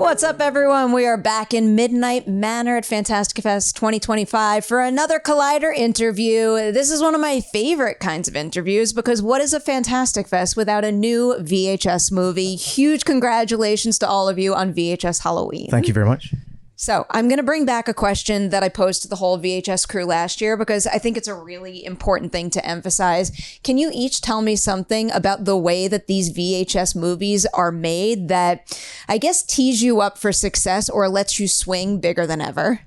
What's up, everyone? We are back in Midnight Manor at Fantastic Fest 2025 for another Collider interview. This is one of my favorite kinds of interviews because what is a Fantastic Fest without a new VHS movie? Huge congratulations to all of you on VHS Halloween. Thank you very much. So I'm going to bring back a question that I posed to the whole VHS crew last year because I think it's a really important thing to emphasize. Can you each tell me something about the way that these VHS movies are made that I guess tees you up for success or lets you swing bigger than ever?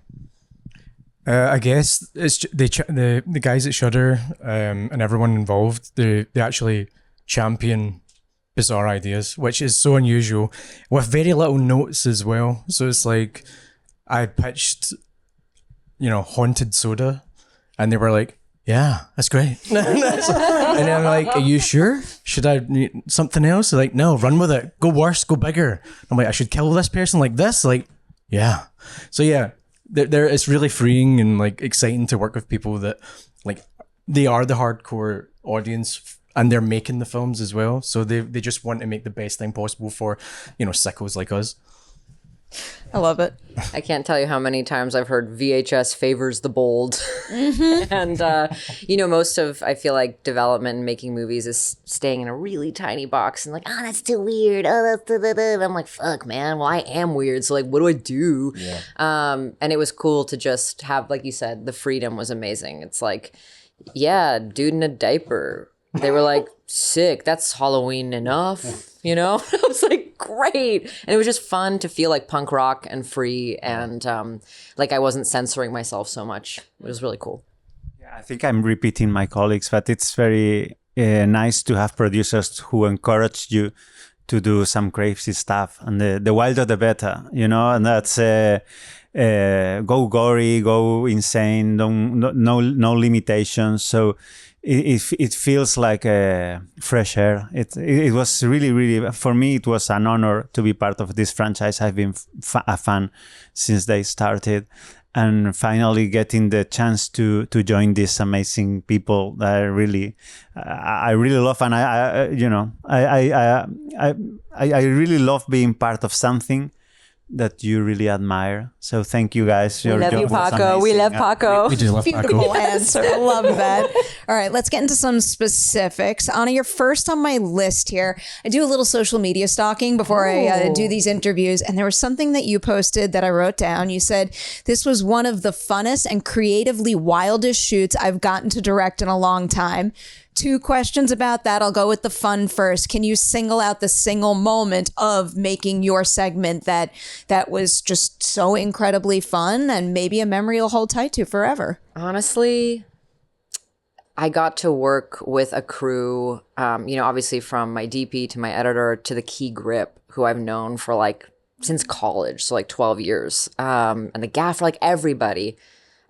I guess it's the guys at Shudder and everyone involved, they actually champion bizarre ideas, which is so unusual, with very little notes as well. So it's like, I pitched, Haunted Soda, and they were like, yeah, that's great. And I'm like, are you sure? Should I need something else? They're like, no, run with it. Go worse, go bigger. I'm like, I should kill this person like this? Like, yeah. So yeah, it's really freeing and like exciting to work with people that like, they are the hardcore audience and they're making the films as well. So they just want to make the best thing possible for, sickos like us. I love it. I can't tell you how many times I've heard VHS favors the bold. Mm-hmm. And, most of, I feel like, development and making movies is staying in a really tiny box and like, that's too weird. That's and I'm like, fuck, man. Well, I am weird. So, like, what do I do? Yeah. And it was cool to just have, like you said, the freedom was amazing. It's like, yeah, dude in a diaper. They were like, sick. That's Halloween enough. I was like, great. And it was just fun to feel like punk rock and free and like I wasn't censoring myself so much. It was really cool. Yeah, I think I'm repeating my colleagues, but it's very nice to have producers who encourage you to do some crazy stuff. And the wilder the better, and that's go gory, go insane, no limitations. So it feels like fresh air. It was really, for me, it was an honor to be part of this franchise. I've been a fan since they started, and finally getting the chance to join these amazing people that I really love, and I really love being part of something that you really admire. So thank you guys. We love you, Paco. We love Paco. We do love Paco. Beautiful answer. I love that. All right, let's get into some specifics. Anna, you're first on my list here. I do a little social media stalking before I do these interviews, and there was something that you posted that I wrote down. You said, this was one of the funnest and creatively wildest shoots I've gotten to direct in a long time. 2 questions about that. I'll go with the fun first. Can you single out the single moment of making your segment that was just so incredibly fun and maybe a memory you'll hold tight to forever? Honestly, I got to work with a crew, obviously from my DP to my editor to the key grip, who I've known for like since college, so like 12 years, and the gaffer, like everybody.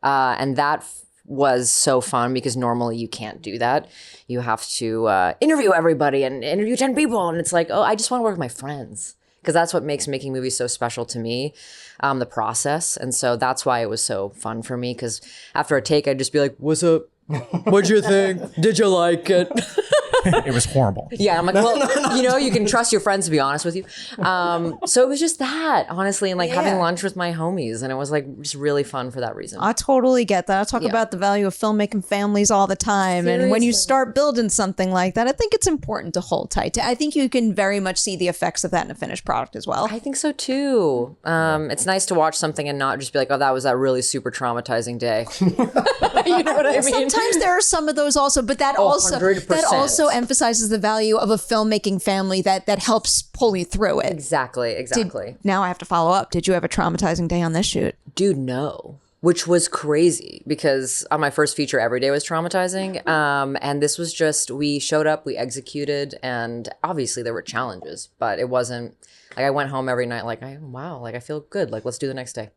And that was so fun because normally you can't do that. You have to interview everybody and interview 10 people. And it's like, I just want to work with my friends because that's what makes making movies so special to me, the process. And so that's why it was so fun for me, because after a take, I'd just be like, what's up? What'd you think? Did you like it? It was horrible. Yeah, I'm like, well, you can trust your friends to be honest with you. So it was just that, honestly, and like having lunch with my homies, and it was like just really fun for that reason. I totally get that. I talk about the value of filmmaking families all the time. Seriously. And when you start building something like that, I think it's important to hold tight to. I think you can very much see the effects of that in a finished product as well. I think so too. It's nice to watch something and not just be like, that was that really super traumatizing day. You know what I mean? Sometimes there are some of those also, but that also emphasizes the value of a filmmaking family that helps pull you through it. Exactly. Now I have to follow up. Did you have a traumatizing day on this shoot? Dude, no. Which was crazy because on my first feature, every day was traumatizing. And this was just, we showed up, we executed, and obviously there were challenges, but it wasn't, like I went home every night like, I feel good. Like, let's do the next day.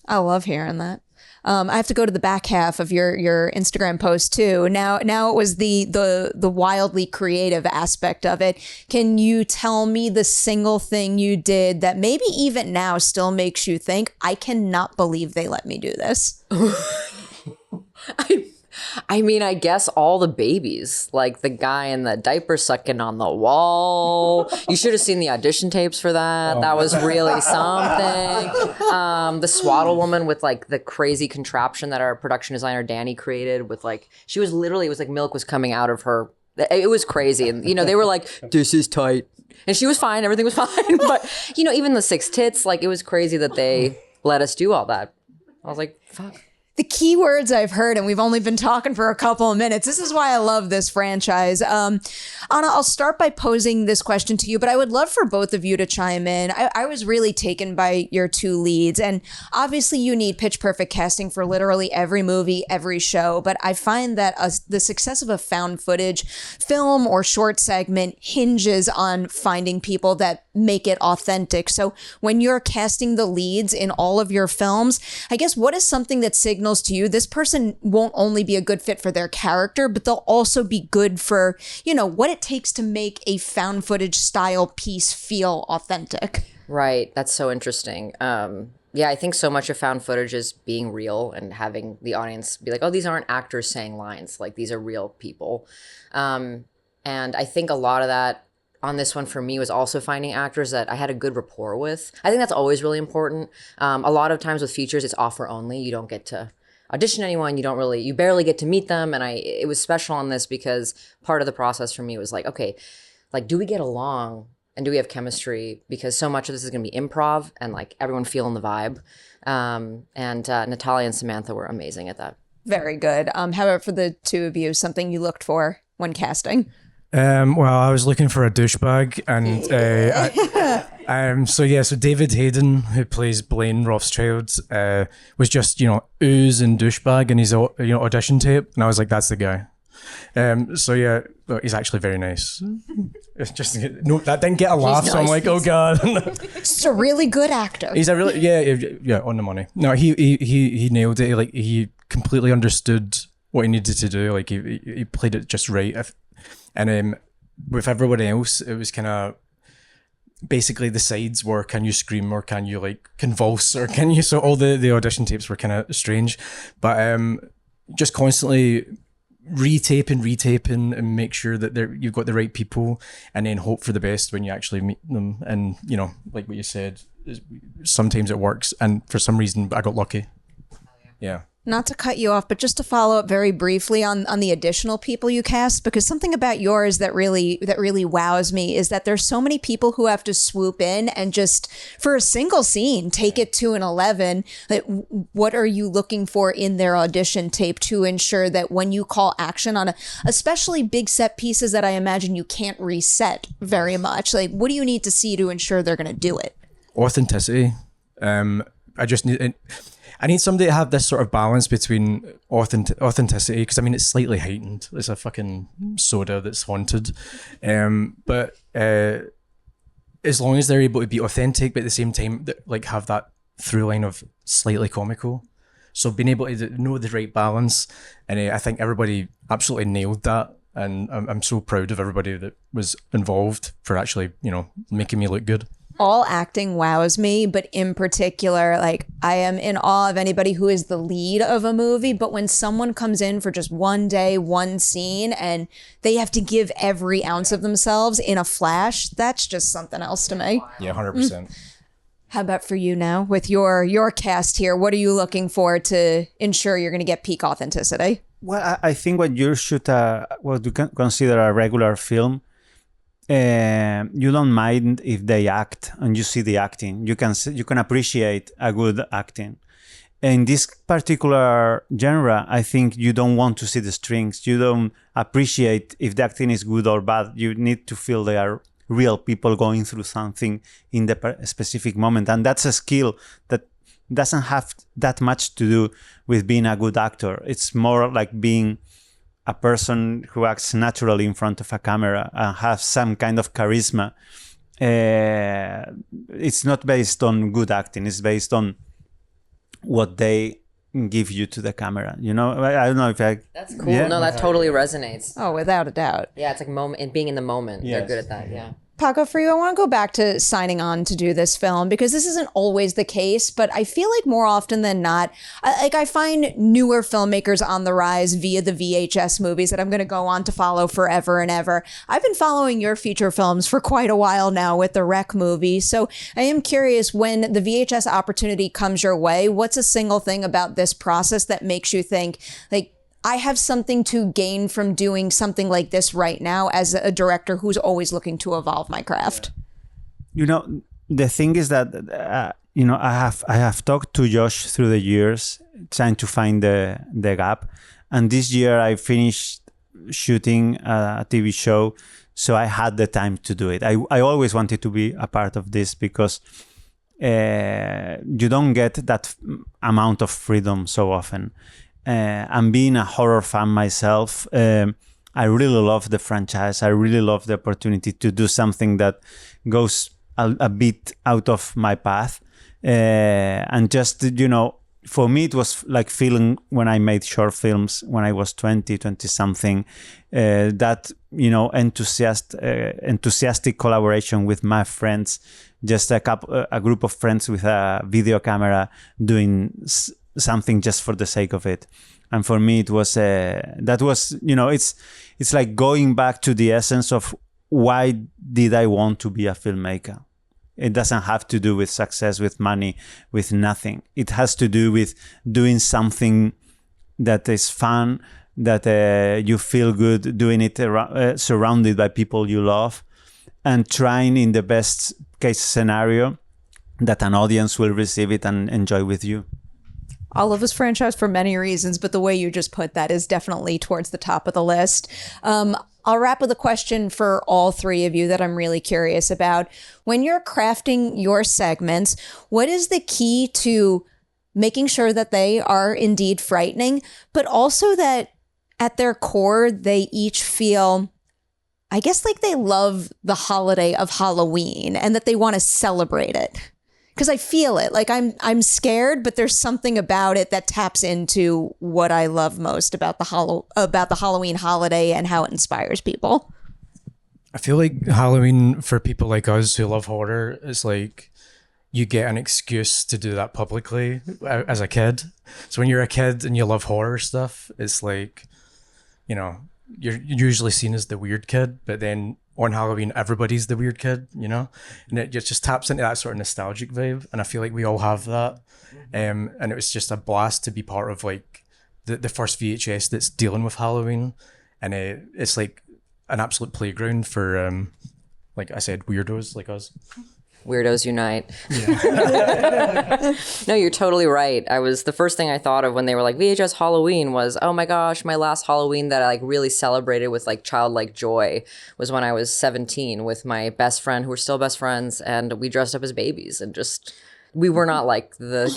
I love hearing that. I have to go to the back half of your Instagram post too. Now it was the wildly creative aspect of it. Can you tell me the single thing you did that maybe even now still makes you think, I cannot believe they let me do this? I mean, I guess all the babies, like the guy in the diaper sucking on the wall. You should have seen the audition tapes for that. That was really something. The swaddle woman with like the crazy contraption that our production designer Danny created with like, she was literally, it was like milk was coming out of her. It was crazy. And, you know, they were like, this is tight. And she was fine. Everything was fine. But, you know, even the 6 tits, like it was crazy that they let us do all that. I was like, fuck. The key words I've heard, and we've only been talking for a couple of minutes. This is why I love this franchise. Anna, I'll start by posing this question to you, but I would love for both of you to chime in. I was really taken by your 2 leads, and obviously you need pitch perfect casting for literally every movie, every show, but I find that the success of a found footage film or short segment hinges on finding people that make it authentic. So when you're casting the leads in all of your films, I guess what is something that signals to you this person won't only be a good fit for their character, but they'll also be good for, you know, what it takes to make a found footage style piece feel authentic? Right. That's so interesting. Yeah, I think so much of found footage is being real and having the audience be like, oh, these aren't actors saying lines. Like, these are real people. And I think a lot of that on this one for me was also finding actors that I had a good rapport with. I think that's always really important. A lot of times with features, it's offer only. You don't get to audition anyone. You barely get to meet them. And it was special on this because part of the process for me was like, okay, like, do we get along and do we have chemistry? Because so much of this is going to be improv and like everyone feeling the vibe. And Natalia and Samantha were amazing at that. Very good. How about for the 2 of you, something you looked for when casting? Well, I was looking for a douchebag, and so David Hayden, who plays Blaine Rothschild, was just, you know, ooze and douchebag in his audition tape, and I was like, that's the guy. He's actually very nice. It's just no, that didn't get a laugh, so I'm like, oh god. He's a really good actor. He's a really yeah on the money. No, he nailed it. Like, he completely understood what he needed to do. Like, he played it just right. And with everybody else, it was kind of basically the sides were, can you scream or can you like convulse or can you? So all the audition tapes were kind of strange, but just constantly retaping and make sure that you've got the right people, and then hope for the best when you actually meet them. And you know, like what you said, sometimes it works, and for some reason I got lucky. Yeah. Not to cut you off, but just to follow up very briefly on the additional people you cast, because something about yours that really wows me is that there's so many people who have to swoop in and just for a single scene take it to an 11. What are you looking for in their audition tape to ensure that when you call action on especially big set pieces that I imagine you can't reset very much, like what do you need to see to ensure they're going to do it? Authenticity. I need somebody to have this sort of balance between authenticity, because I mean, it's slightly heightened. It's a fucking soda that's haunted. But as long as they're able to be authentic, but at the same time, like have that through line of slightly comical. So being able to know the right balance. And I think everybody absolutely nailed that. And I'm so proud of everybody that was involved for actually, you know, making me look good. All acting wows me, but in particular, like I am in awe of anybody who is the lead of a movie, but when someone comes in for just one day, one scene, and they have to give every ounce of themselves in a flash, that's just something else to me. Yeah, 100%. How about for you now with your cast here? What are you looking for to ensure you're going to get peak authenticity? Well, I think when you shoot what you can consider a regular film, you don't mind if they act and you see the acting. You can appreciate a good acting. In this particular genre, I think you don't want to see the strings. You don't appreciate if the acting is good or bad. You need to feel they are real people going through something in the specific moment. And that's a skill that doesn't have that much to do with being a good actor. It's more like being a person who acts naturally in front of a camera and has some kind of charisma. It's not based on good acting. It's based on what they give you to the camera. You know, I don't know if I... That's cool. Yeah. No, that totally resonates. Oh, without a doubt. Yeah, it's like moment and being in the moment. Yes. They're good at that, yeah. Paco, for you, I want to go back to signing on to do this film because this isn't always the case, but I feel like more often than not, I find newer filmmakers on the rise via the VHS movies that I'm going to go on to follow forever and ever. I've been following your feature films for quite a while now with the Rec movie, so I am curious, when the VHS opportunity comes your way, what's a single thing about this process that makes you think, like, I have something to gain from doing something like this right now as a director who's always looking to evolve my craft? You know, the thing is that, I have talked to Josh through the years, trying to find the gap. And this year I finished shooting a TV show, so I had the time to do it. I always wanted to be a part of this because you don't get that amount of freedom so often. And being a horror fan myself, I really love the franchise. I really love the opportunity to do something that goes a bit out of my path. And just, for me, it was like feeling when I made short films when I was 20 something, that, enthusiastic collaboration with my friends, just a group of friends with a video camera doing something just for the sake of it. And for me, it was it's like going back to the essence of why did I want to be a filmmaker. It doesn't have to do with success, with money, with nothing. It has to do with doing something that is fun, that you feel good doing it surrounded by people you love, and trying in the best case scenario that an audience will receive it and enjoy with you. I love this franchise for many reasons, but the way you just put that is definitely towards the top of the list. I'll wrap with a question for all three of you that I'm really curious about. When you're crafting your segments, what is the key to making sure that they are indeed frightening, but also that at their core, they each feel, I guess, like they love the holiday of Halloween and that they want to celebrate it? Because I feel it. Like I'm scared, but there's something about it that taps into what I love most about the Halloween holiday and how it inspires people. I feel like Halloween, for people like us who love horror, is like you get an excuse to do that publicly as a kid. So when you're a kid and you love horror stuff, it's like, you're usually seen as the weird kid, but then on Halloween, everybody's the weird kid, and it just taps into that sort of nostalgic vibe. And I feel like we all have that. And it was just a blast to be part of like the first VHS that's dealing with Halloween. And it's like an absolute playground for, like I said, weirdos like us. Weirdos unite. Yeah. No, you're totally right. The first thing I thought of when they were like VHS Halloween was, oh my gosh, my last Halloween that I like really celebrated with like childlike joy was when I was 17 with my best friend, who we're still best friends, and we dressed up as babies and we were not like the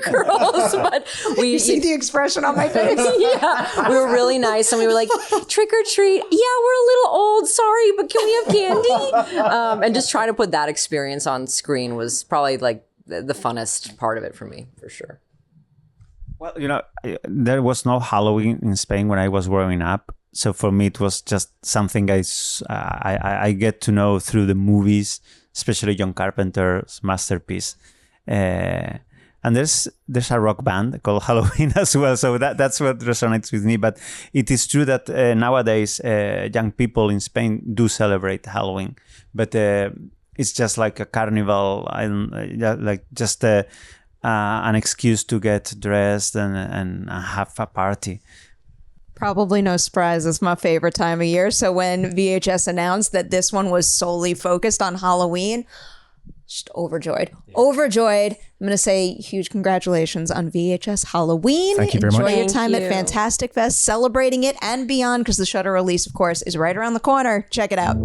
girls, but you see the expression on my face. Yeah, we were really nice, and we were like, trick or treat. Yeah, we're a little old, sorry, but can we have candy? And just trying to put that experience on screen was probably like the funnest part of it for me, for sure. Well, there was no Halloween in Spain when I was growing up, so for me it was just something I get to know through the movies, especially John Carpenter's masterpiece. And there's a rock band called Halloween as well, so that's what resonates with me. But it is true that nowadays young people in Spain do celebrate Halloween, but it's just like a carnival, like just an excuse to get dressed and have a party. Probably no surprise, it's my favorite time of year. So when VHS announced that this one was solely focused on Halloween, just overjoyed. I'm going to say huge congratulations on VHS Halloween. Thank you very much. Enjoy your time at Fantastic Fest, celebrating it and beyond, because the Shudder release, of course, is right around the corner. Check it out.